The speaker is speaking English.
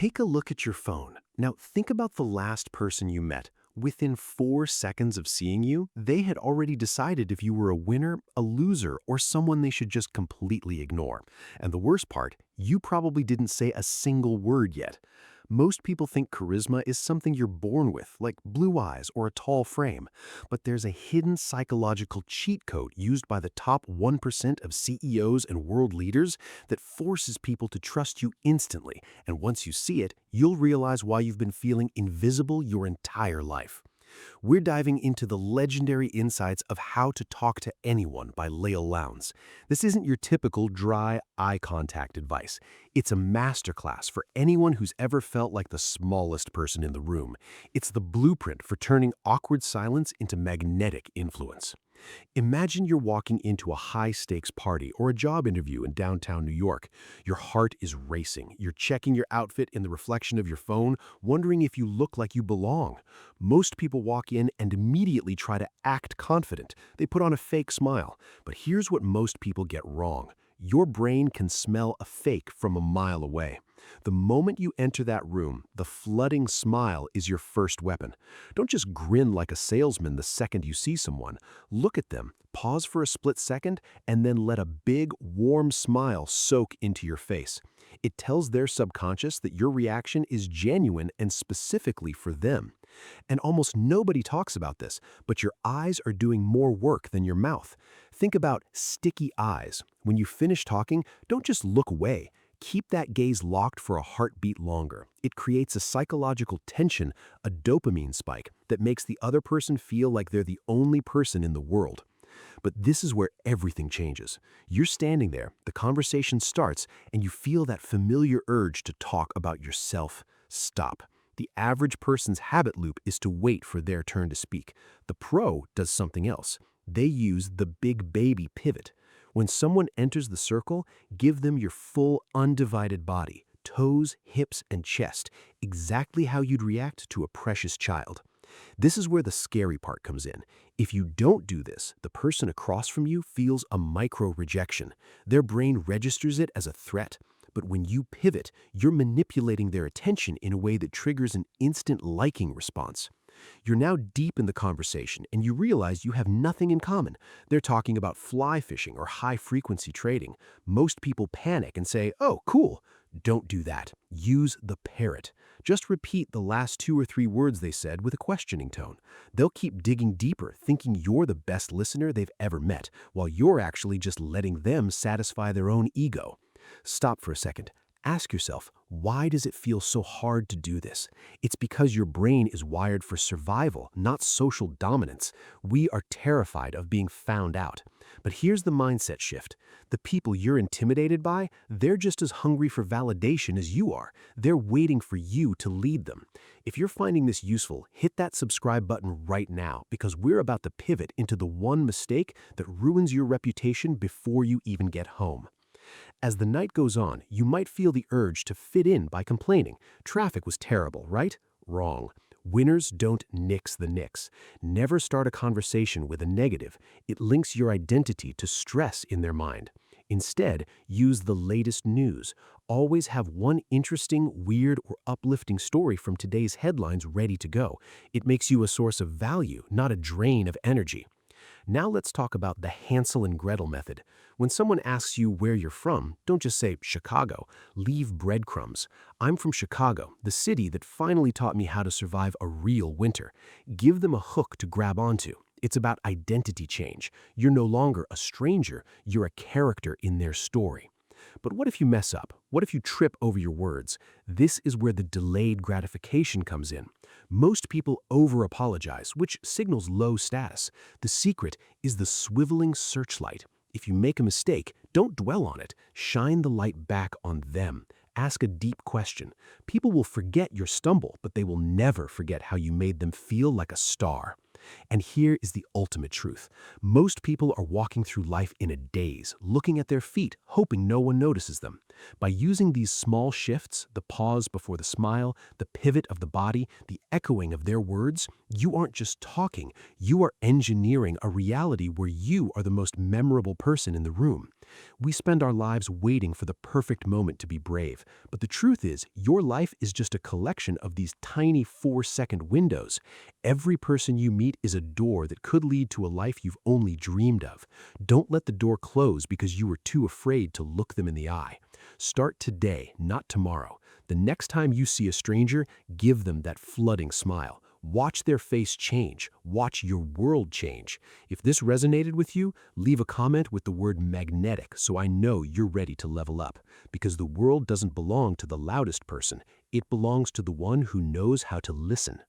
Take a look at your phone. Now, think about the last person you met. Within 4 seconds of seeing you, they had already decided if you were a winner, a loser, or someone they should just completely ignore. And the worst part, you probably didn't say a single word yet. Most people think charisma is something you're born with, like blue eyes or a tall frame. But there's a hidden psychological cheat code used by the top 1% of CEOs and world leaders that forces people to trust you instantly. And once you see it, you'll realize why you've been feeling invisible your entire life. We're diving into the legendary insights of How to Talk to Anyone by Leil Lowndes. This isn't your typical dry eye contact advice. It's a masterclass for anyone who's ever felt like the smallest person in the room. It's the blueprint for turning awkward silence into magnetic influence. Imagine you're walking into a high-stakes party or a job interview in downtown New York. Your heart is racing. You're checking your outfit in the reflection of your phone, wondering if you look like you belong. Most people walk in and immediately try to act confident. They put on a fake smile. But here's what most people get wrong. Your brain can smell a fake from a mile away. The moment you enter that room, the flooding smile is your first weapon. Don't just grin like a salesman the second you see someone. Look at them, pause for a split second, and then let a big, warm smile soak into your face. It tells their subconscious that your reaction is genuine and specifically for them. And almost nobody talks about this, but your eyes are doing more work than your mouth. Think about sticky eyes. When you finish talking, don't just look away. Keep that gaze locked for a heartbeat longer. It creates a psychological tension, a dopamine spike, that makes the other person feel like they're the only person in the world. But this is where everything changes. You're standing there, the conversation starts, and you feel that familiar urge to talk about yourself. Stop. The average person's habit loop is to wait for their turn to speak. The pro does something else. They use the big baby pivot. When someone enters the circle, give them your full, undivided body, toes, hips, and chest, exactly how you'd react to a precious child. This is where the scary part comes in. If you don't do this, the person across from you feels a micro-rejection. Their brain registers it as a threat. But when you pivot, you're manipulating their attention in a way that triggers an instant liking response. You're now deep in the conversation and you realize you have nothing in common. They're talking about fly fishing or high-frequency trading. Most people panic and say, "Oh, cool." Don't do that. Use the parrot. Just repeat the last 2 or 3 words they said with a questioning tone. They'll keep digging deeper, thinking you're the best listener they've ever met, while you're actually just letting them satisfy their own ego. Stop for a second. Ask yourself, why does it feel so hard to do this? It's because your brain is wired for survival, not social dominance. We are terrified of being found out. But here's the mindset shift. The people you're intimidated by, they're just as hungry for validation as you are. They're waiting for you to lead them. If you're finding this useful, hit that subscribe button right now because we're about to pivot into the one mistake that ruins your reputation before you even get home. As the night goes on, you might feel the urge to fit in by complaining. Traffic was terrible, right? Wrong. Winners don't nix the Knicks. Never start a conversation with a negative. It links your identity to stress in their mind. Instead, use the latest news. Always have one interesting, weird, or uplifting story from today's headlines ready to go. It makes you a source of value, not a drain of energy. Now let's talk about the Hansel and Gretel method. When someone asks you where you're from, don't just say Chicago. Leave breadcrumbs. I'm from Chicago, the city that finally taught me how to survive a real winter. Give them a hook to grab onto. It's about identity change. You're no longer a stranger, you're a character in their story. But what if you mess up? What if you trip over your words? This is where the delayed gratification comes in. Most people over-apologize, which signals low status. The secret is the swiveling searchlight. If you make a mistake, don't dwell on it. Shine the light back on them. Ask a deep question. People will forget your stumble, but they will never forget how you made them feel like a star. And here is the ultimate truth. Most people are walking through life in a daze, looking at their feet, hoping no one notices them. By using these small shifts, the pause before the smile, the pivot of the body, the echoing of their words, you aren't just talking, you are engineering a reality where you are the most memorable person in the room. We spend our lives waiting for the perfect moment to be brave, but the truth is, your life is just a collection of these tiny 4-second windows. Every person you meet is a door that could lead to a life you've only dreamed of. Don't let the door close because you were too afraid to look them in the eye. Start today, not tomorrow. The next time you see a stranger, give them that flooding smile. Watch their face change. Watch your world change. If this resonated with you, leave a comment with the word magnetic so I know you're ready to level up. Because the world doesn't belong to the loudest person. It belongs to the one who knows how to listen.